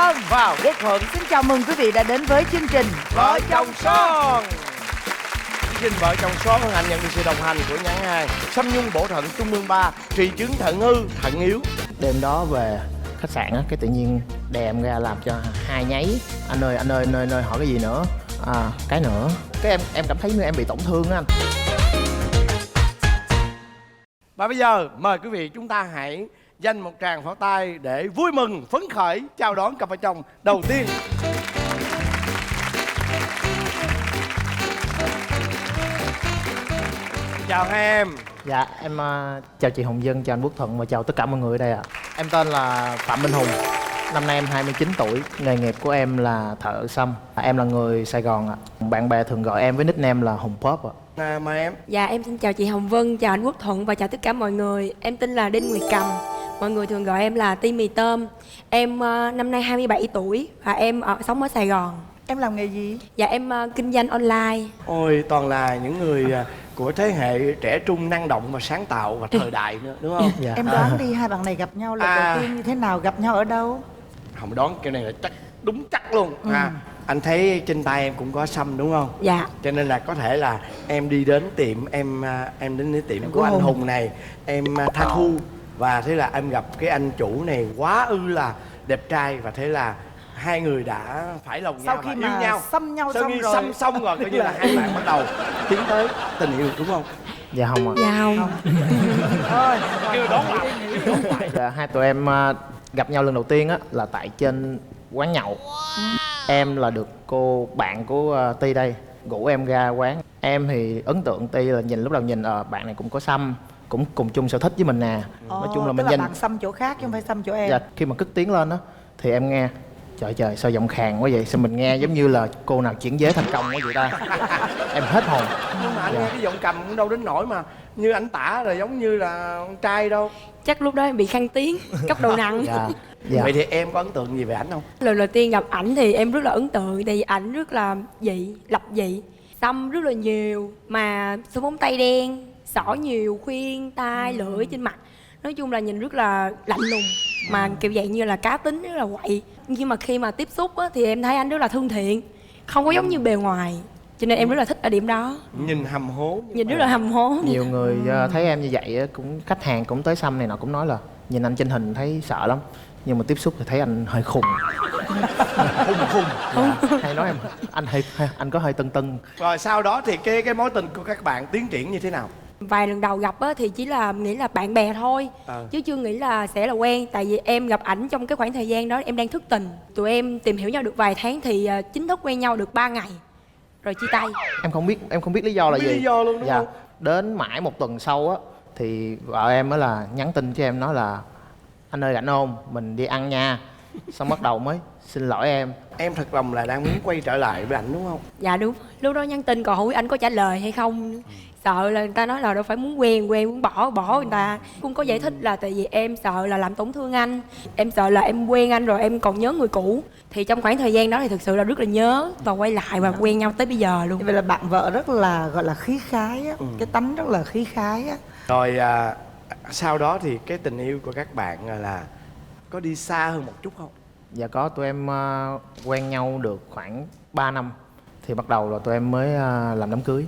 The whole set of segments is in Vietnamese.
Tân và Quốc Thuận. xin chào mừng quý vị đã đến với chương trình Vợ chồng son. Chương trình Vợ chồng son hân hạnh nhận được sự đồng hành của nhãn hàng Sâm Nhung Bổ Thận Trung ương 3, trị chứng thận hư, thận yếu. Đêm đó về khách sạn á, cái tự nhiên đè em ra làm cho hai nháy. Anh ơi hỏi cái gì nữa? Cái nữa. Cái em cảm thấy như em bị tổn thương á anh. Và bây giờ mời quý vị chúng ta hãy dành một tràng pháo tay để vui mừng, phấn khởi chào đón cặp vợ chồng đầu tiên. Chào hai em. Dạ em chào chị Hồng Vân, chào anh Quốc Thuận và chào tất cả mọi người ở đây ạ. Em tên là Phạm Minh Hùng. Năm nay em 29 tuổi, nghề nghiệp của em là thợ xăm. Em là người Sài Gòn ạ. Bạn bè thường gọi em với nickname là Hùng Pop ạ. Mời em. Dạ em xin chào chị Hồng Vân, chào anh Quốc Thuận và chào tất cả mọi người. Em tên là Đinh Nguyệt Cầm. Mọi người thường gọi em là Ti Mì Tôm. Em năm nay 27 tuổi và em sống ở Sài Gòn. Em làm nghề gì? Dạ em kinh doanh online. Ôi toàn là những người của thế hệ trẻ trung, năng động và sáng tạo và thời đại nữa, đúng không? Dạ. Em đoán đi, hai bạn này gặp nhau lần đầu tiên như thế nào, gặp nhau ở đâu? Không đoán cái này là chắc, đúng chắc luôn. Anh thấy trên tay em cũng có xăm đúng không? Dạ. Cho nên là có thể là em đi đến tiệm em đến tiệm của anh Hùng này, em tha thu và thế là em gặp cái anh chủ này quá ư là đẹp trai và thế là hai người đã phải lòng Sau nhau khi và mà yêu nhau. xăm nhau Sau xong khi rồi xăm xong rồi coi như là hai bạn bắt đầu tiến tới tình yêu đúng không? Dạ không ạ. Dạ không. Thôi, Kêu đón lại. Dạ, hai tụi em gặp nhau lần đầu tiên á là tại trên quán nhậu. Em là được cô bạn của Ti đây rủ em ra quán. Em thì ấn tượng Ti là lúc đầu nhìn bạn này cũng có xăm, cũng cùng chung sở thích với mình nè. Nói chung là mình nhìn bạn xăm chỗ khác chứ không phải xăm chỗ em. dạ, khi mà cất tiếng lên á thì em nghe trời sao giọng khàn quá vậy, sao mình nghe giống như là cô nào chuyển giới thành công quá vậy ta. Em hết hồn. Nhưng mà anh nghe cái giọng cầm cũng đâu đến nỗi mà như anh tả là giống như là con trai đâu. Chắc lúc đó em bị khang tiếng, cấp độ nặng. Dạ. Dạ. Vậy thì em có ấn tượng gì về ảnh không? Lần đầu tiên gặp ảnh thì em rất là ấn tượng. Tại vì ảnh rất là dị, lập dị, xăm rất là nhiều, mà số móng tay đen, xỏ nhiều, khuyên tai, lưỡi trên mặt. Nói chung là nhìn rất là lạnh lùng, mà kiểu dạng như là cá tính, rất là quậy. Nhưng mà khi mà tiếp xúc á, thì em thấy anh rất là thân thiện, không có giống như bề ngoài. Cho nên em rất là thích ở điểm đó. Nhìn hầm hố. Nhìn rất là hầm hố. Nhiều người thấy em như vậy á, cũng khách hàng cũng tới xăm này nọ cũng nói là nhìn anh trên hình thấy sợ lắm, nhưng mà tiếp xúc thì thấy anh hơi khùng. khùng dạ. Hay nói em anh có hơi tưng. Rồi sau đó thì cái mối tình của các bạn tiến triển như thế nào? Vài lần đầu gặp á, thì chỉ là nghĩ là bạn bè thôi, chứ chưa nghĩ là sẽ là quen. Tại vì em gặp ảnh trong cái khoảng thời gian đó em đang thất tình. Tụi em tìm hiểu nhau được vài tháng thì chính thức quen nhau được 3 ngày rồi chia tay. Em không biết lý do là gì. Lý do luôn đúng dạ. không? Đến mãi một tuần sau á thì vợ em mới là nhắn tin cho em nói là anh ơi rảnh không, mình đi ăn nha. Xong bắt đầu mới xin lỗi em. Em thật lòng là đang muốn quay trở lại với ảnh đúng không? Dạ đúng. Lúc đó nhắn tin còn không biết anh có trả lời hay không. Sợ là người ta nói là đâu phải muốn quen muốn bỏ người ta. Cũng có giải thích là tại vì em sợ là làm tổn thương anh. Em sợ là em quen anh rồi em còn nhớ người cũ. Thì trong khoảng thời gian đó thì thực sự là rất là nhớ và quay lại và quen nhau tới bây giờ luôn. Vậy là bạn vợ rất là gọi là khí khái á, cái tánh rất là khí khái á. Rồi sau đó thì cái tình yêu của các bạn là có đi xa hơn một chút không? Dạ có, tụi em quen nhau được khoảng 3 năm thì bắt đầu là tụi em mới làm đám cưới.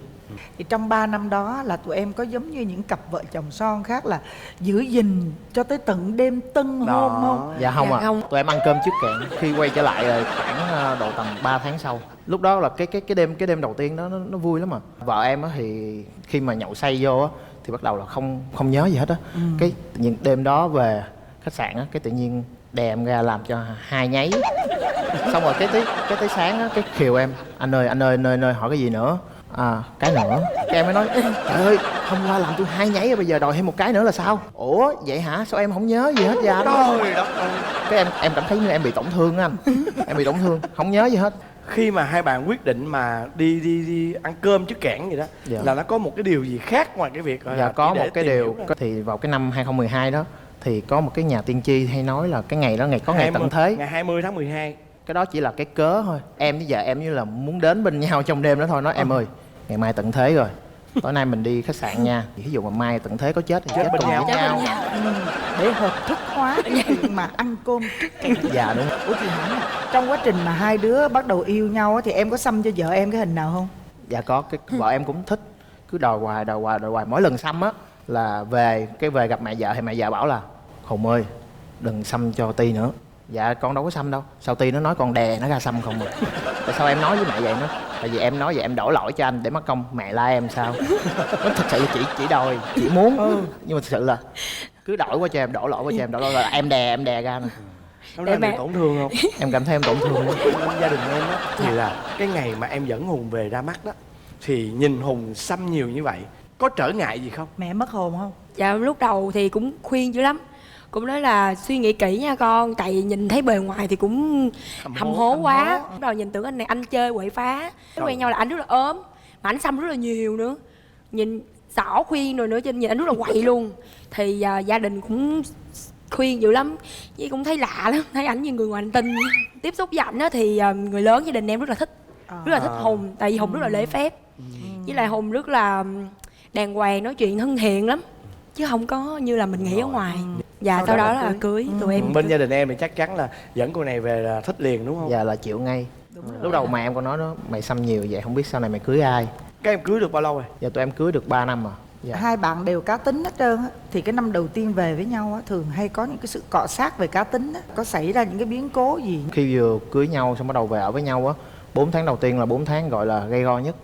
Thì trong 3 năm đó là tụi em có giống như những cặp vợ chồng son khác là giữ gìn cho tới tận đêm tân hôn không? Dạ không Dạ ạ. không. Tụi em ăn cơm trước kẹn. Khi quay trở lại là khoảng độ tầm 3 tháng sau. Lúc đó là cái đêm đầu tiên đó nó vui lắm mà. Vợ em á thì khi mà nhậu say vô á thì bắt đầu là không nhớ gì hết á. Cái tự nhiên đêm đó về khách sạn á, cái tự nhiên đè em ra làm cho hai nháy. Xong rồi cái tới sáng á, cái khiều em anh ơi hỏi cái gì nữa? Cái nữa. Cái em mới nói trời ơi hôm qua làm tôi hai nháy rồi bây giờ đòi thêm một cái nữa là sao? Ủa vậy hả, sao em không nhớ gì hết vậy? Trời đất ơi. Cái em cảm thấy như em bị tổn thương á anh. Em bị tổn thương, không nhớ gì hết. Khi mà hai bạn quyết định mà đi ăn cơm trước kẽn vậy đó, Dạ. là nó có một cái điều gì khác ngoài cái việc gọi Dạ là có chỉ để một cái tìm điều hiểu thôi? thì vào cái năm 2012 đó thì có một cái nhà tiên tri hay nói là cái ngày đó ngày tận thế. Ngày 20 tháng 12. Cái đó chỉ là cái cớ thôi. Em với vợ em như là muốn đến bên nhau trong đêm đó thôi. Nói em ơi ngày mai tận thế rồi, tối nay mình đi khách sạn nha. Ví dụ mà mai tận thế có chết thì chết bên cùng nhau. với nhau. để hợp thức hóa cái chuyện mà ăn cơm trước kèo. Dạ đúng. Ủa chị hỏi nè, trong quá trình mà hai đứa bắt đầu yêu nhau á, thì em có xăm cho vợ em cái hình nào không? Dạ có, cái vợ em cũng thích, cứ đòi hoài đòi hoài đòi hoài. Mỗi lần xăm á là về gặp mẹ vợ thì mẹ vợ bảo là Hùng ơi đừng xăm cho Ti nữa. Dạ con đâu có xăm đâu. Sao Ti nó nói con đè nó ra xăm không à. Tại sao em nói với mẹ vậy? Nó tại vì em nói vậy em đổ lỗi cho anh để mất công mẹ la em sao. Nó thật sự là chỉ đòi, chỉ muốn. Nhưng mà thật sự là cứ đổi qua cho em, đổ lỗi qua cho em, đổ lỗi là em đè ra nè. Lúc đó em bị tổn thương không? Em cảm thấy em tổn thương lắm. Gia đình em á thì là cái ngày mà em dẫn Hùng về ra mắt đó, thì nhìn Hùng xăm nhiều như vậy có trở ngại gì không? Mẹ mất hồn không? Dạ lúc đầu thì cũng khuyên dữ lắm, cũng nói là suy nghĩ kỹ nha con, tại vì nhìn thấy bề ngoài thì cũng hầm hố quá. Lúc đầu nhìn tưởng anh này anh chơi quậy phá, quen nhau là anh rất là ốm mà anh xăm rất là nhiều nữa, nhìn xỏ khuyên rồi nữa, cho nên nhìn anh rất là quậy luôn. Thì gia đình cũng khuyên dữ lắm, chứ cũng thấy lạ lắm, thấy ảnh như người ngoài hành tinh. Tiếp xúc với ảnh á thì người lớn gia đình em rất là thích, rất là thích Hùng, tại vì Hùng rất là lễ phép, với lại Hùng rất là đàng hoàng, nói chuyện thân thiện lắm, chứ không có như là mình nghĩ ở ngoài. Dạ sau đó là cưới tụi em. Bên gia đình em thì chắc chắn là dẫn cô này về là thích liền đúng không? Dạ là chịu ngay. Lúc đầu mẹ em có nói đó, mày xăm nhiều vậy không biết sau này mày cưới ai. Các em cưới được bao lâu rồi? Dạ tụi em cưới được 3 năm rồi. Dạ. Hai bạn đều cá tính hết trơn á, thì cái năm đầu tiên về với nhau á thường hay có những cái sự cọ sát về cá tính á. Có xảy ra những cái biến cố gì? Khi vừa cưới nhau xong bắt đầu về ở với nhau á, 4 tháng đầu tiên là 4 tháng gọi là gây go nhất.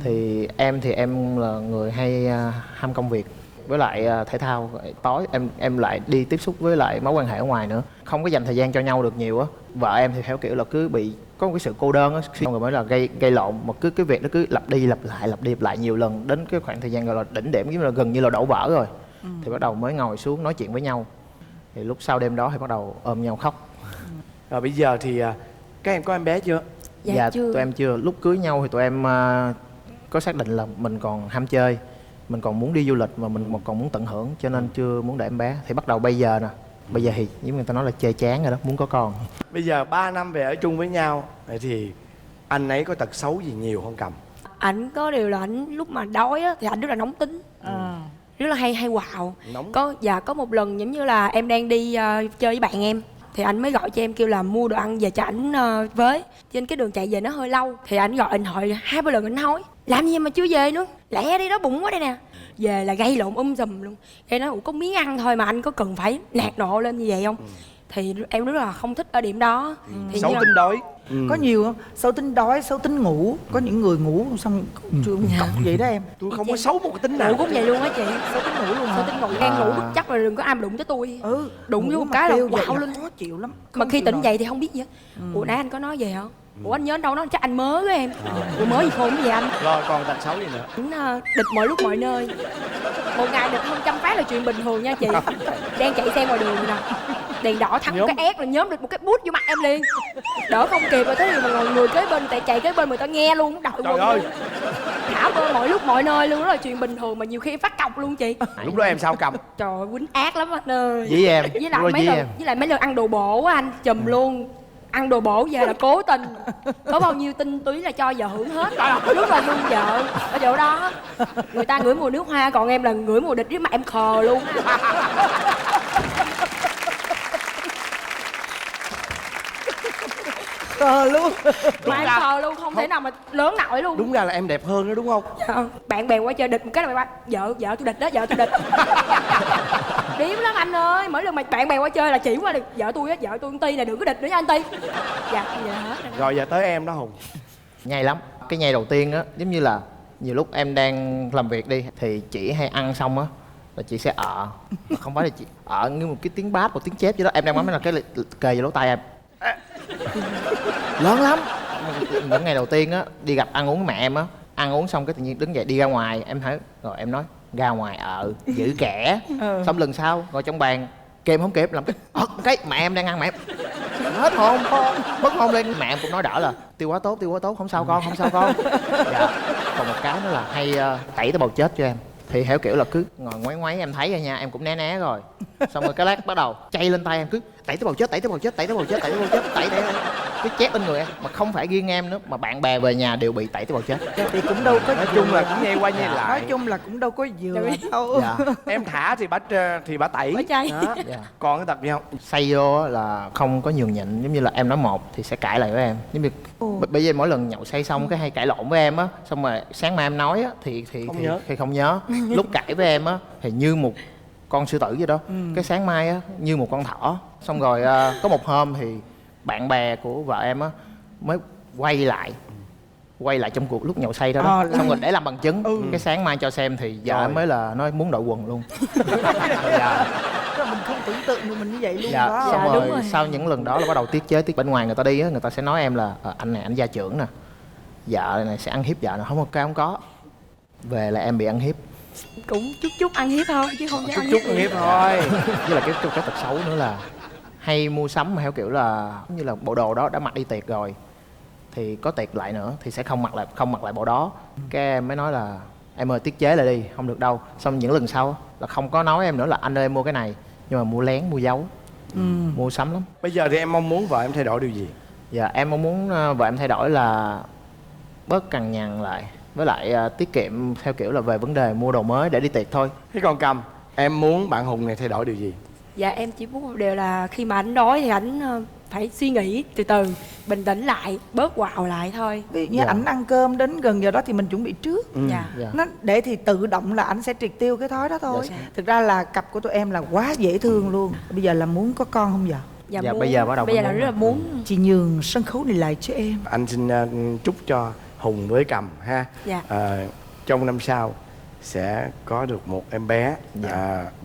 Thì em là người hay ham công việc với lại thể thao, tối em lại đi tiếp xúc với lại mối quan hệ ở ngoài nữa, không có dành thời gian cho nhau được nhiều á. Vợ em thì theo kiểu là cứ bị có một cái sự cô đơn á, xong rồi mới là gây lộn, mà cái việc nó cứ lặp đi lặp lại nhiều lần, đến cái khoảng thời gian gọi là đỉnh điểm, giống như là gần như là đổ vỡ rồi. Thì bắt đầu mới ngồi xuống nói chuyện với nhau. Thì lúc sau đêm đó thì bắt đầu ôm nhau khóc. Rồi bây giờ thì các em có em bé chưa? Dạ chưa. Tụi em chưa. Lúc cưới nhau thì tụi em có xác định là mình còn ham chơi, mình còn muốn đi du lịch và mình còn muốn tận hưởng, cho nên chưa muốn để em bé. Thì bắt đầu bây giờ nè, bây giờ thì giống người ta nói là chơi chán rồi đó, muốn có con. Bây giờ 3 năm về ở chung với nhau, vậy thì anh ấy có tật xấu gì nhiều không Cầm? Ảnh có điều là ảnh lúc mà đói á thì ảnh rất là nóng tính, rất là hay quạo. Nóng. Có một lần giống như là em đang đi chơi với bạn em, thì anh mới gọi cho em kêu là mua đồ ăn về cho ảnh với. Trên cái đường chạy về nó hơi lâu, thì anh gọi điện thoại 2-3 lần, anh nói làm gì mà chưa về nữa, lẹ đi đó, bụng quá đây nè. Về là gây lộn sùm luôn. Em nói có miếng ăn thôi mà anh có cần phải nạt nộ lên như vậy không? Thì em rất là không thích ở điểm đó. Thì Xấu tính đói. Có nhiều không? Xấu tính đói, xấu tính ngủ. Có những người ngủ xong chưa cọc vậy đó em. Tôi không có xấu một cái tính nào. ngủ cũng vậy luôn á chị. Xấu tính ngủ luôn hả? Xấu tính ngủ, đang ngủ bất chấp rồi đừng có am đụng tới tôi. Đụng vô một cái là quạo lên. Khó chịu lắm. Mà khi tỉnh dậy thì không biết gì hết. Ủa nãy anh có nói gì hả? Ủa anh nhớ đâu, nó chắc anh mớ với em. Ủa mớ gì khôn vậy anh? Rồi còn tật xấu gì nữa? Ảnh địch mọi lúc mọi nơi. Một ngày địch hơn 100 phát là chuyện bình thường nha chị. Đang chạy xe ngoài đường nè, đèn đỏ thắng một cái ép là nhóm được một cái bút vô mặt em liền. Đỡ không kịp rồi, tới mà ngồi người kế bên, tại chạy kế bên người ta nghe luôn, đợi Trời ơi. thả bơ mọi lúc mọi nơi luôn, đó là chuyện bình thường mà nhiều khi em phát cọc luôn chị. Lúc đó em sao Cầm? Trời ơi, quýnh ác lắm anh ơi. Với em. Với lại mấy lần ăn đồ bổ á anh, chùm luôn. Ăn đồ bổ về là cố tình, có bao nhiêu tinh túy là cho vợ hưởng hết, rất là thương vợ ở chỗ đó. Người ta ngửi mùi nước hoa, còn em là ngửi mùi địch với mặt em khờ luôn. Khờ luôn. Mà em khờ luôn, không thể nào mà lớn nổi luôn. Đúng ra là em đẹp hơn đó đúng không? Dạ. Bạn bè qua chơi địch một cái là mày ba vợ tôi địch đó, vợ tôi địch. Điếm lắm anh ơi, mỗi lần mà bạn bè qua chơi là chỉ qua được vợ tôi á, vợ tôi anh Ti này đừng có địch nữa nha anh Ti. Dạ vậy hết rồi. Rồi giờ tới em đó Hùng. Nhây lắm. Cái nhây đầu tiên á, giống như là nhiều lúc em đang làm việc đi thì chị hay ăn xong á là chị sẽ không phải là chị như một cái tiếng bát, một tiếng chép vậy đó. Em đang bấm là cái kề vào lỗ tai em. Lớn lắm. Những ngày đầu tiên á đi gặp ăn uống với mẹ em á, ăn uống xong cái tự nhiên đứng dậy đi ra ngoài, em thấy rồi em nói ra ngoài giữ kẻ. Xong lần sau ngồi trong bàn kèm không kịp làm cái mẹ em đang ăn, mẹ em hết hồn, mất hồn lên. Mẹ em cũng nói đỡ là tiêu quá tốt, không sao con, không sao con. Dạ. Còn một cái nữa là hay tẩy tới bầu chết cho em, thì theo kiểu là cứ ngồi ngoáy em thấy rồi nha, em cũng né rồi. Xong rồi cái lát bắt đầu chay lên tay em, cứ tẩy tới bầu chết, tẩy. cái chét lên người em, mà không phải riêng em nữa mà bạn bè về nhà đều bị tẩy tế bào chết. Thì cũng đâu có Nói chung là vừa. cũng nhai qua nhai Nói lại. chung là cũng đâu có vừa đâu. Dạ. Em thả thì bà tẩy. Bỏ chay. Đó. Dạ. Còn cái tật gì không? Say vô á là không có nhường nhịn, giống như là em nói một thì sẽ cãi lại với em, giống như bây giờ mỗi lần nhậu say xong cái hay cãi lộn với em á, xong rồi sáng mai em nói á thì không nhớ. Lúc cãi với em á thì như một con sư tử vậy đó. Cái sáng mai á như một con thỏ. Xong rồi có một hôm thì bạn bè của vợ em á mới quay lại trong cuộc lúc nhậu say đó, xong rồi để làm bằng chứng. Cái sáng mai cho xem thì vợ em mới là nói muốn đội quần luôn. Dạ. Rồi mình không tưởng tượng được mình như vậy luôn Dạ, đó. xong Dạ, rồi, đúng rồi. sau những lần đó là bắt đầu tiết chế bên ngoài người ta đi á, người ta sẽ nói em là anh này anh gia trưởng nè, vợ này sẽ ăn hiếp vợ nè, không có. Về là em bị ăn hiếp. Cũng chút ăn hiếp thôi chứ không có ăn Chút hiếp. nghiệp thôi. Với là cái tật xấu nữa là hay mua sắm mà theo kiểu là giống như là bộ đồ đó đã mặc đi tiệc rồi thì có tiệc lại nữa thì sẽ không mặc lại bộ đó. Cái em mới nói là em ơi tiết chế lại đi, không được đâu. Xong những lần sau là không có nói em nữa là anh ơi em mua cái này, nhưng mà mua lén mua giấu. Mua sắm lắm. Bây giờ thì em mong muốn vợ em thay đổi điều gì? Dạ em mong muốn vợ em thay đổi là bớt cằn nhằn lại, với lại tiết kiệm theo kiểu là về vấn đề mua đồ mới để đi tiệc thôi. Thế còn Cầm, em muốn bạn Hùng này thay đổi điều gì? Dạ em chỉ muốn một điều là khi mà anh đói thì anh phải suy nghĩ từ từ, bình tĩnh lại, bớt quạu lại thôi. Ví dụ như Dạ. ảnh ăn cơm đến gần giờ đó thì mình chuẩn bị trước. Dạ. Dạ. Nó để thì tự động là ảnh sẽ triệt tiêu cái thói đó thôi. Dạ. Thực ra là cặp của tụi em là quá dễ thương luôn. Bây giờ là muốn có con không giờ? Dạ, muốn, bây giờ bắt đầu bây giờ mới là muốn rất là rồi. muốn. Chị nhường sân khấu này lại cho em. Anh xin chúc cho Hùng với Cầm ha. Dạ. Trong năm sau sẽ có được một em bé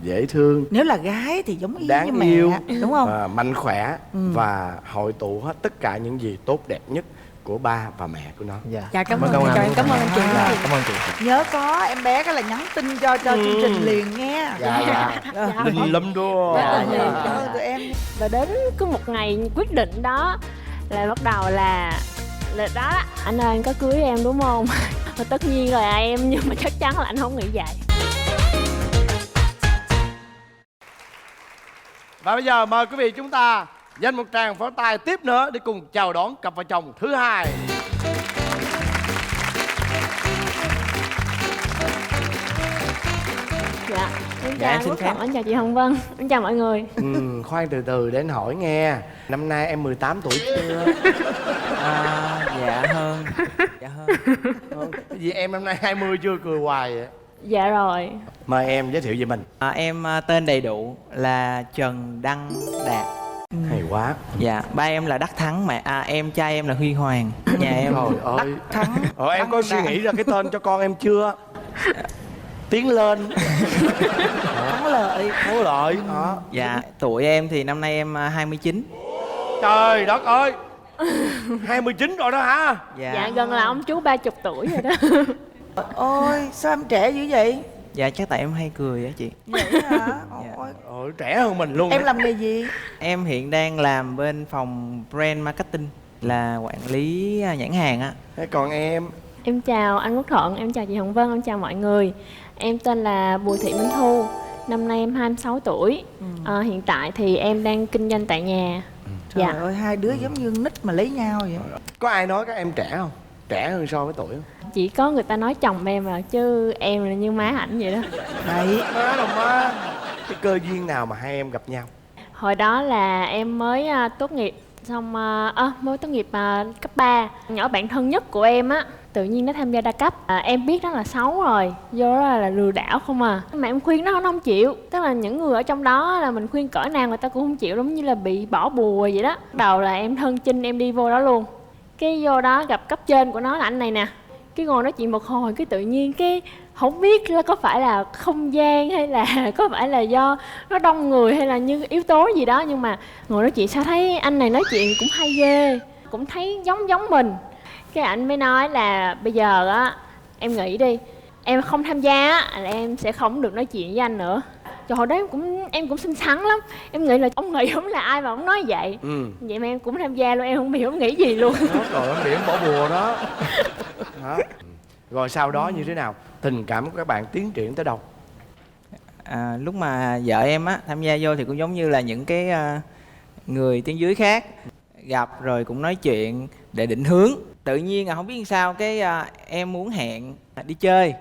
dễ thương, Nếu là gái thì giống y đáng như mẹ, yêu, đúng không? mạnh khỏe và hội tụ hết tất cả những gì tốt đẹp nhất của ba và mẹ của nó. Dạ. Dạ cảm ơn công chị, anh. cảm ơn anh chị. Dạ, cảm ơn chị. Nhớ có em bé cái là nhắn tin cho chương trình liền nghe. Dạ, dạ. Dạ. Linh lâm đua. Dạ. Cảm ơn tụi em. Và đến có một ngày quyết định đó là bắt đầu là đó, anh ơi anh có cưới em đúng không? Và tất nhiên là em, nhưng mà chắc chắn là anh không nghĩ vậy. Và bây giờ mời quý vị chúng ta dành một tràng pháo tay tiếp nữa để cùng chào đón cặp vợ chồng thứ hai. Dạ, em Dạ, em chào xin Quốc phép. Thuận, em chào chị Hồng Vân, em chào mọi người. Khoan từ từ để anh hỏi nghe. Năm nay em 18 tuổi chưa? Dạ hơn. Dạ hơn. Cái gì em năm nay 20 chưa, cười hoài vậy? Dạ rồi. Mời em giới thiệu về mình. Em tên đầy đủ là Trần Đăng Đạt. Hay quá. Dạ, ba em là Đắc Thắng, em trai em là Huy Hoàng. Nhà em Trời ơi. Thắng. Em có suy nghĩ ra cái tên cho con em chưa? Tiến lên. Thắng lợi. Thắng lợi. Đó. Dạ, tuổi em thì năm nay em 29. Trời đất ơi. 29 rồi đó hả? Dạ gần là ông chú 30 tuổi rồi đó. Ôi sao em trẻ dữ vậy? Dạ, chắc tại em hay cười á chị. Vậy hả? Ôi. Ôi, trẻ hơn mình luôn. Em làm nghề gì? Em hiện đang làm bên phòng brand marketing, là quản lý nhãn hàng á. Thế còn em? Em chào anh Quốc Thuận, em chào chị Hồng Vân, em chào mọi người. Em tên là Bùi Thị Minh Thu, năm nay em 26 tuổi. Hiện tại thì em đang kinh doanh tại nhà. Trời Dạ. ơi, hai đứa giống như nít mà lấy nhau vậy. Có ai nói các em trẻ không? Trẻ hơn so với tuổi không? Chỉ có người ta nói chồng em à, chứ em là như má ảnh vậy đó. Đấy. Má đâu má. Cái cơ duyên nào mà hai em gặp nhau? Hồi đó là em mới tốt nghiệp xong mới tốt nghiệp cấp 3. Nhỏ bạn thân nhất của em á tự nhiên nó tham gia đa cấp. Em biết rất là xấu rồi, vô đó là lừa đảo không à. Mà em khuyên nó không chịu. Tức là những người ở trong đó là mình khuyên cỡ nào người ta cũng không chịu, giống như là bị bỏ bùa vậy đó. Đầu là em thân chinh em đi vô đó luôn. Cái vô đó gặp cấp trên của nó là anh này nè. Cái ngồi nói chuyện một hồi cái tự nhiên cái không biết là có phải là không gian hay là có phải là do nó đông người hay là như yếu tố gì đó, nhưng mà ngồi nói chuyện sao thấy anh này nói chuyện cũng hay ghê, cũng thấy giống mình. Cái anh mới nói là bây giờ á em nghĩ đi, em không tham gia á là em sẽ không được nói chuyện với anh nữa. Trời, hồi đó em cũng xinh xắn lắm, em nghĩ là ông nghĩ ông là ai mà ông nói vậy. Vậy mà em cũng tham gia luôn, em không hiểu ông nghĩ gì luôn. Đó, rồi ông điểm bỏ bùa đó. Đó. Rồi sau đó như thế nào? Tình cảm của các bạn tiến triển tới đâu? Lúc mà vợ em á tham gia vô thì cũng giống như là những cái người tuyến dưới khác. gặp rồi cũng nói chuyện để định hướng. Tự nhiên không biết sao cái em muốn hẹn đi chơi,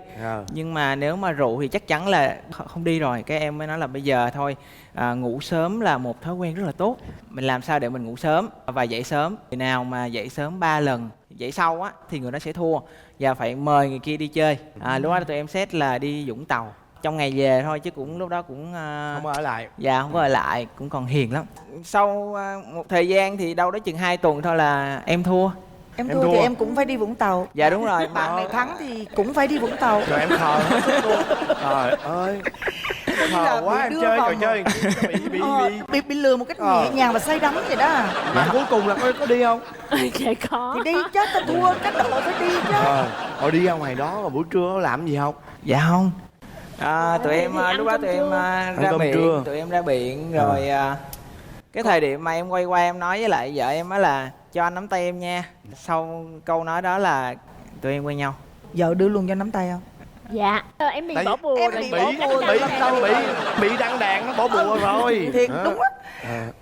nhưng mà nếu mà rượu thì chắc chắn là không đi rồi. Cái em mới nói là bây giờ thôi, ngủ sớm là một thói quen rất là tốt, mình làm sao để mình ngủ sớm và dậy sớm. Người nào mà dậy sớm 3 lần dậy sau á thì người đó sẽ thua, và phải mời người kia đi chơi. Lúc đó tụi em set là đi Vũng Tàu, trong ngày về thôi, chứ cũng lúc đó cũng không ở lại. Dạ không có ở lại, cũng còn hiền lắm. Sau một thời gian thì đâu đó chừng 2 tuần thôi là em thua. Em thua thì em cũng phải đi Vũng Tàu. Dạ đúng rồi. Bạn này thắng thì cũng phải đi Vũng Tàu. Rồi em khờ hết sức luôn. Trời ơi, khờ quá. Em chơi trò chơi bị lừa một cách nhẹ nhàng và say đắm vậy đó. Mà cuối cùng là có đi không? Dạ có. Thì đi chứ, ta thua cái độ phải đi chứ. Họ đi ra ngoài đó mà buổi trưa làm gì không? Dạ không. Tụi em lúc đó tụi em ra biển, tụi em ra biển rồi. Cái thời điểm mà em quay qua em nói với lại vợ em á là cho anh nắm tay em nha. Sau câu nói đó là tụi em quen nhau. Vợ đưa luôn cho nắm tay không? Dạ. Em bị bỏ bùa em rồi. bị bỏ bùa bị đăng đàn nó bỏ bùa rồi. Thiệt đúng á.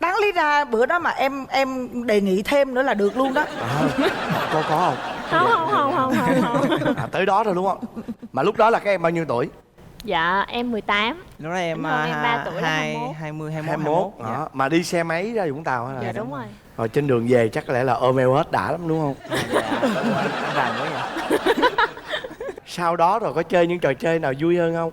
Đáng lý ra bữa đó mà em đề nghị thêm nữa là được luôn đó. Có không? Không. Tới đó rồi đúng không? Mà lúc đó là các em bao nhiêu tuổi? Dạ em 18. Lúc đó em 3 tuổi là 21. Dạ. Mà đi xe máy ra Vũng Tàu hay là? Dạ đúng rồi. Rồi trên đường về chắc có lẽ là ôm eo hết đã lắm đúng không? Dạ, rành quá vậy. Sau đó rồi có chơi những trò chơi nào vui hơn không?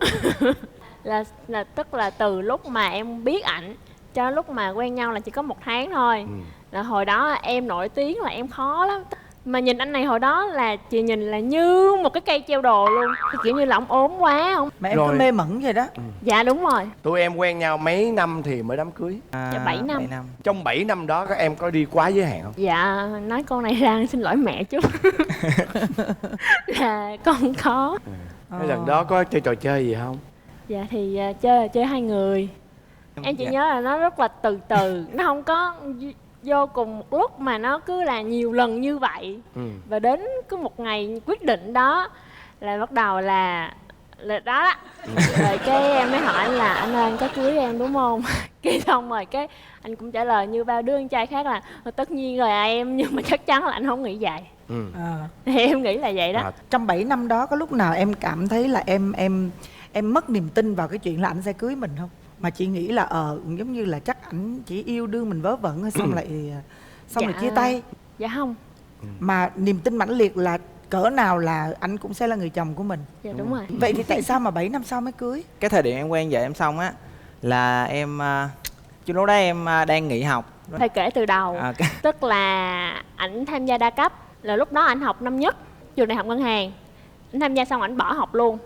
Là tức là từ lúc mà em biết ảnh cho lúc mà quen nhau là chỉ có 1 tháng thôi. Là hồi đó em nổi tiếng là em khó lắm. Mà nhìn anh này hồi đó là chị nhìn là như một cái cây treo đồ luôn. Kiểu như là ông ốm quá không. Mà em cứ mê mẩn vậy đó. Dạ đúng rồi. Tụi em quen nhau mấy năm thì mới đám cưới? Dạ 7 năm. Trong 7 năm đó các em có đi quá giới hạn không? Dạ nói câu này ra xin lỗi mẹ chút. Là con không có. Cái lần đó có chơi trò chơi gì không? Dạ thì chơi 2 người. Em chỉ nhớ là nó rất là từ từ. Nó không có vô cùng một lúc mà nó cứ là nhiều lần như vậy. Và đến cứ một ngày quyết định đó là bắt đầu là đó. Rồi cái em mới hỏi là anh ơi anh có cưới em đúng không? Cái xong rồi cái anh cũng trả lời như bao đứa con trai khác là tất nhiên rồi em, nhưng mà chắc chắn là anh không nghĩ vậy. Thì em nghĩ là vậy đó. Trong 7 năm đó có lúc nào em cảm thấy là em mất niềm tin vào cái chuyện là anh sẽ cưới mình không? Mà chị nghĩ là giống như là chắc ảnh chỉ yêu đương mình vớ vẩn xong rồi chia tay. Dạ không. Mà niềm tin mãnh liệt là cỡ nào là anh cũng sẽ là người chồng của mình. Dạ đúng rồi. Vậy thì tại sao mà 7 năm sau mới cưới? Cái thời điểm em quen vợ em xong á là em chứ lúc đó em đang nghỉ học. Phải kể từ đầu. Tức là ảnh tham gia đa cấp, là lúc đó ảnh học năm nhất trường đại học ngân hàng. Ảnh tham gia xong ảnh bỏ học luôn.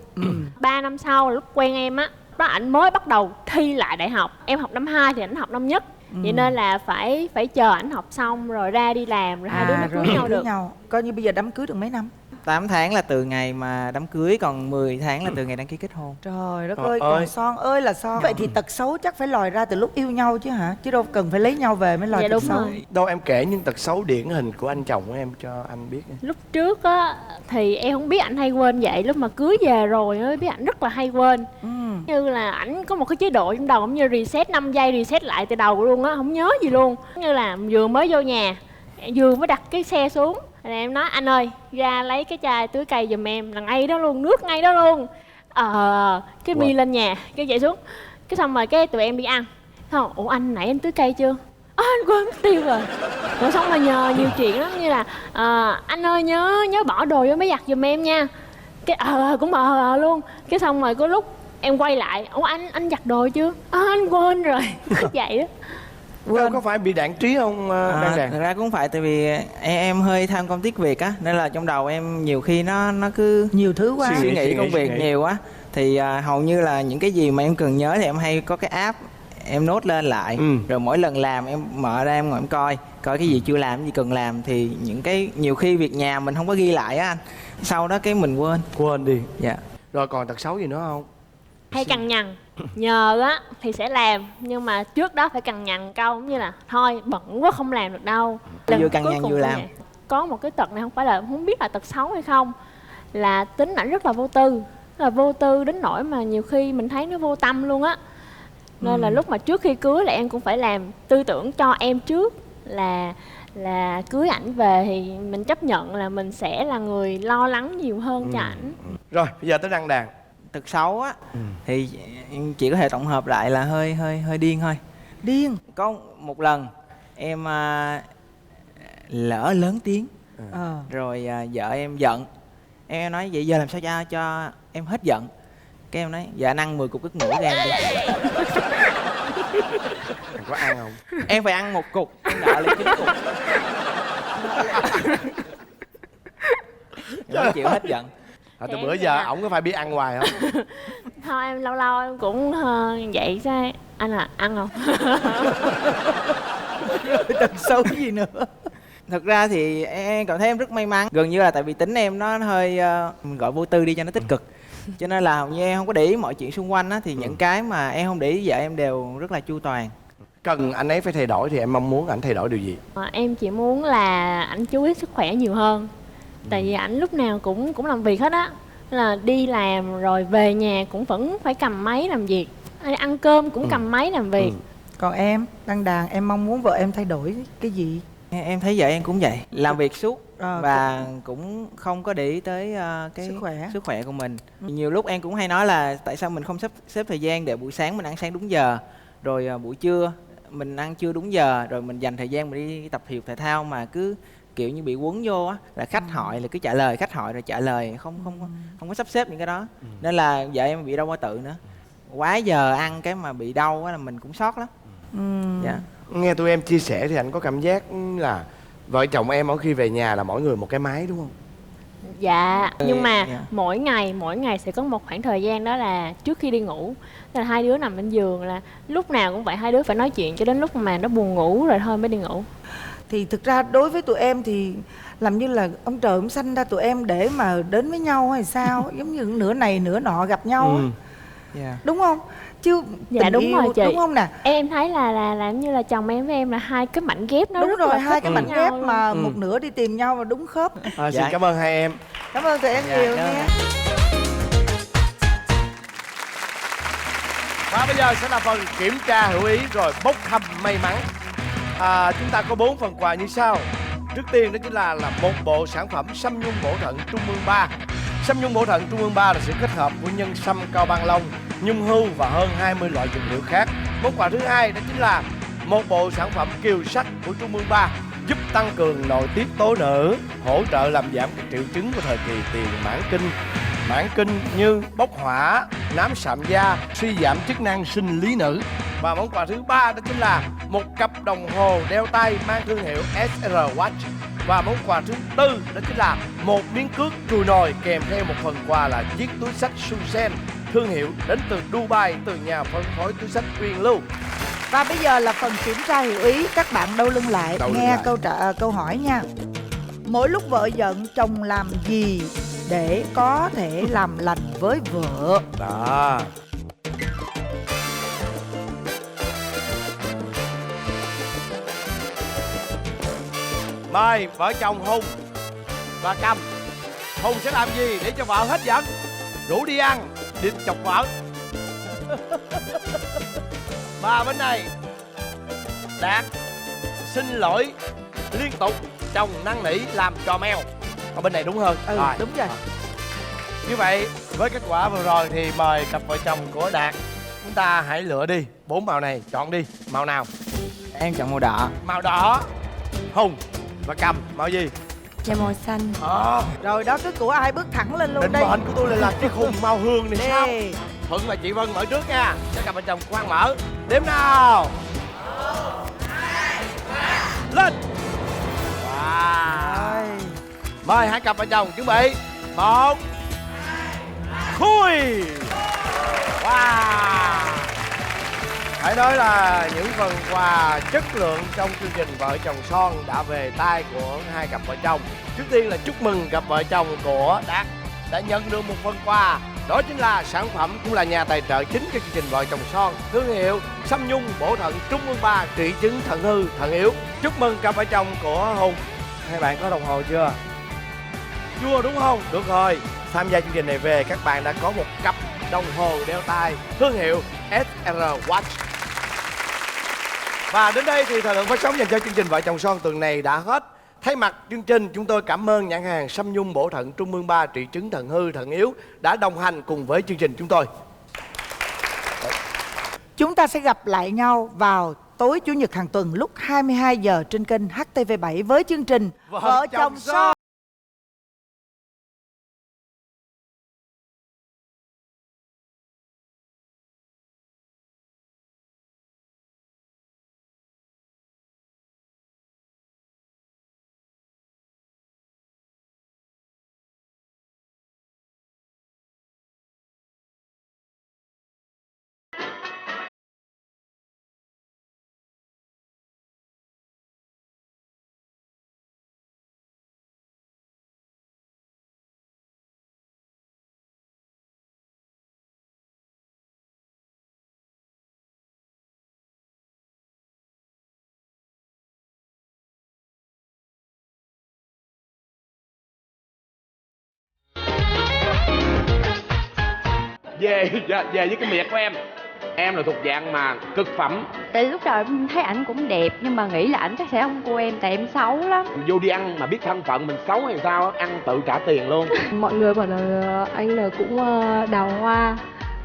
3 năm sau lúc quen em á, đó ảnh mới bắt đầu thi lại đại học. Em học năm 2 thì ảnh học năm nhất. Vậy nên là phải chờ ảnh học xong rồi ra đi làm rồi hai đứa mới cưới nhau được. Coi như bây giờ đám cưới được mấy năm? 8 tháng là từ ngày mà đám cưới, còn 10 tháng là từ ngày đăng ký kết hôn. Trời đất ơi, còn son ơi là son. Vậy thì tật xấu chắc phải lòi ra từ lúc yêu nhau chứ hả? Chứ đâu cần phải lấy nhau về mới lòi tật xấu. Đâu em kể những tật xấu điển hình của anh chồng của em cho anh biết. Lúc trước á thì em không biết ảnh hay quên vậy. Lúc mà cưới về rồi mới biết ảnh rất là hay quên. Như là ảnh có một cái chế độ trong đầu giống như reset 5 giây, reset lại từ đầu luôn á, không nhớ gì luôn. Như là vừa mới vô nhà, vừa mới đặt cái xe xuống là em nói anh ơi ra lấy cái chai tưới cây giùm em, là ngay đó luôn, nước ngay đó luôn. Cái mi lên nhà cái chạy xuống, cái xong rồi cái tụi em đi ăn. Không, ủa anh nãy anh tưới cây chưa? Anh quên mất tiêu rồi. Rồi xong rồi nhờ nhiều chuyện lắm, như là anh ơi nhớ bỏ đồ vô máy giặt giùm em nha. Cái cũng luôn. Cái xong rồi có lúc em quay lại, ủa anh giặt đồ chưa? Anh quên rồi. Vậy đó. Có phải bị đạn trí không? Thật ra cũng không phải, tại vì em hơi tham công tiếc việc á, nên là trong đầu em nhiều khi nó cứ nhiều thứ quá, suy nghĩ công việc nhiều quá, thì hầu như là những cái gì mà em cần nhớ thì em hay có cái app em nốt lên lại. Rồi mỗi lần làm em mở ra em ngồi em coi cái gì chưa làm, cái gì cần làm, thì những cái nhiều khi việc nhà mình không có ghi lại á anh, sau đó cái mình quên đi. Dạ. Rồi còn tật xấu gì nữa không? Hay cằn nhằn. Nhờ á thì sẽ làm, nhưng mà trước đó phải cằn nhằn câu cũng như là thôi bận quá không làm được đâu. Vừa cằn nhằn vừa làm. Có một cái tật này không phải là không biết là tật xấu hay không, là tính ảnh rất là vô tư. Là vô tư đến nỗi mà nhiều khi mình thấy nó vô tâm luôn á. Nên là lúc mà trước khi cưới là em cũng phải làm tư tưởng cho em trước, là là cưới ảnh về thì mình chấp nhận là mình sẽ là người lo lắng nhiều hơn cho ảnh. Rồi bây giờ tới Đăng Đàn. Tật xấu á thì chỉ có thể tổng hợp lại là hơi điên thôi. Điên. Có một lần em lỡ lớn tiếng rồi vợ em giận. Em nói vậy giờ làm sao cho em hết giận. Cái em nói dạ anh ăn 10 cục ức mũi cho em đi. Em có ăn không? Em phải ăn 1 cục, em nợ lại 9 cục. Em không chịu hết giận. Từ bữa giờ ổng có phải biết ăn hoài không? Thôi em lâu lâu em cũng vậy sao anh là ăn không? Tật xấu gì nữa? Thật ra thì em cảm thấy em rất may mắn. Gần như là tại vì tính em nó hơi mình gọi vô tư đi cho nó tích cực. Cho nên là hầu như em không có để ý mọi chuyện xung quanh á. Thì những cái mà em không để ý vợ em đều rất là chu toàn. Cần anh ấy phải thay đổi thì em mong muốn ảnh thay đổi điều gì? Em chỉ muốn là ảnh chú ý sức khỏe nhiều hơn. Tại vì ảnh lúc nào cũng làm việc hết á. Là đi làm rồi về nhà cũng vẫn phải cầm máy làm việc. Ăn cơm cũng cầm máy làm việc. Còn em, Đăng Đàn, em mong muốn vợ em thay đổi cái gì? Em thấy vợ em cũng vậy, làm việc suốt và cũng không có để ý tới cái sức khỏe của mình. Nhiều lúc em cũng hay nói là tại sao mình không sắp xếp thời gian để buổi sáng mình ăn sáng đúng giờ, rồi buổi trưa mình ăn trưa đúng giờ, rồi mình dành thời gian mình đi tập thể dục thể thao, mà cứ kiểu như bị quấn vô á, là khách hỏi là cứ trả lời, khách hỏi rồi trả lời, không có sắp xếp những cái đó. Nên là vợ em bị đau bao tử nữa, quá giờ ăn cái mà bị đau á là mình cũng sót lắm. Dạ. Nghe tụi em chia sẻ thì anh có cảm giác là vợ chồng em mỗi khi về nhà là mỗi người một cái máy đúng không? Dạ, nhưng mà mỗi ngày sẽ có một khoảng thời gian đó là trước khi đi ngủ, là hai đứa nằm bên giường, là lúc nào cũng vậy, hai đứa phải nói chuyện cho đến lúc mà nó buồn ngủ rồi thôi mới đi ngủ. Thì thực ra đối với tụi em thì làm như là ông trời cũng sanh ra tụi em để mà đến với nhau hay sao, giống như nửa này nửa nọ gặp nhau á. Đúng không? Chứ dạ đúng yêu, rồi chị, đúng không nè? Em thấy là như là chồng em với em là hai cái mảnh ghép nó đúng rất rồi, là hai cái mảnh ghép luôn. mà một nửa đi tìm nhau và đúng khớp. Xin cảm ơn hai em. Cảm ơn tụi em nhiều nha. Và bây giờ sẽ là phần kiểm tra hữu ý rồi bốc thăm may mắn. Chúng ta có 4 phần quà như sau. Trước tiên đó chính là một bộ sản phẩm sâm nhung bổ thận Trung ương 3. Sâm nhung bổ thận Trung ương 3 là sự kết hợp của nhân sâm cao ban long, nhung hưu và hơn 20 loại dược liệu khác. Món quà thứ hai đó chính là một bộ sản phẩm kiều sách của Trung ương 3, giúp tăng cường nội tiết tố nữ, hỗ trợ làm giảm các triệu chứng của thời kỳ tiền mãn kinh như bốc hỏa, nám sạm da, suy giảm chức năng sinh lý nữ. Và món quà thứ ba đó chính là một cặp đồng hồ đeo tay mang thương hiệu SR Watch. Và món quà thứ tư đó chính là một miếng cước chùi nồi kèm theo một phần quà là chiếc túi xách Susen thương hiệu đến từ Dubai, từ nhà phân phối túi xách Uyên Lưu. Và bây giờ là phần kiểm tra hiểu ý. Các bạn đâu lưng lại, nghe câu hỏi nha. Mỗi lúc vợ giận, chồng làm gì để có thể làm lành với vợ? Đó. Mời vợ chồng Hùng và Cầm. Hùng sẽ làm gì để cho vợ hết giận? Rủ đi ăn, đi chọc vợ. Và bên này Đạt xin lỗi liên tục, chồng năn nỉ làm trò mèo. Ở bên này đúng hơn. Rồi. Đúng rồi. Như vậy với kết quả vừa rồi thì mời cặp vợ chồng của Đạt, chúng ta hãy lựa đi 4 màu này, chọn đi màu nào. Em chọn màu đỏ. Màu đỏ. Hùng và Cầm màu gì? Dạ màu xanh. Rồi đó, cứ của ai bước thẳng lên luôn. Định đây. mệnh của tôi là làm chiếc Hùng màu hương này sao? Đây. Thuận và chị Vân mở trước nha. Các cặp vợ chồng khoan mở. Đếm nào. 1, 2, 3. Lên. Wow. Mời hai cặp vợ chồng chuẩn bị. 1, 2, 3. Khui. Wow. Phải nói là những phần quà chất lượng trong chương trình Vợ chồng son đã về tay của hai cặp vợ chồng. Trước tiên là chúc mừng cặp vợ chồng của Đạt đã nhận được một phần quà. Đó chính là sản phẩm cũng là nhà tài trợ chính cho chương trình Vợ chồng son, thương hiệu sâm nhung bổ thận Trung ương 3 trị chứng thận hư, thận yếu. Chúc mừng cặp vợ chồng của Hùng. Hai bạn có đồng hồ chưa? Chưa đúng không? Được rồi. Tham gia chương trình này về các bạn đã có một cặp đồng hồ đeo tay thương hiệu SR Watch. Và đến đây thì thời lượng phát sóng dành cho chương trình Vợ Chồng Son tuần này đã hết. Thay mặt chương trình, chúng tôi cảm ơn nhãn hàng Sâm Nhung bổ thận Trung ương 3 trị chứng thận hư, thận yếu đã đồng hành cùng với chương trình chúng tôi. Chúng ta sẽ gặp lại nhau vào tối Chủ nhật hàng tuần lúc 22 giờ trên kênh HTV7 với chương trình Vợ Chồng Son. về với cái miệt của em là thuộc dạng mà cực phẩm. Tại lúc đầu em thấy ảnh cũng đẹp nhưng mà nghĩ là ảnh chắc sẽ không cô em tại em xấu lắm. Vô đi ăn mà biết thân phận mình xấu hay sao ăn tự trả tiền luôn. Mọi người bảo là anh là cũng đào hoa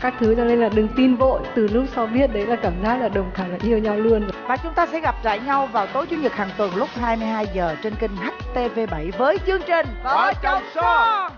các thứ, cho nên là đừng tin vội. Từ lúc sau biết đấy là cảm giác là đồng cảm, là yêu nhau luôn. Và chúng ta sẽ gặp lại nhau vào tối Chủ nhật hàng tuần lúc 22 giờ trên kênh HTV7 với chương trình Vợ Chồng Son.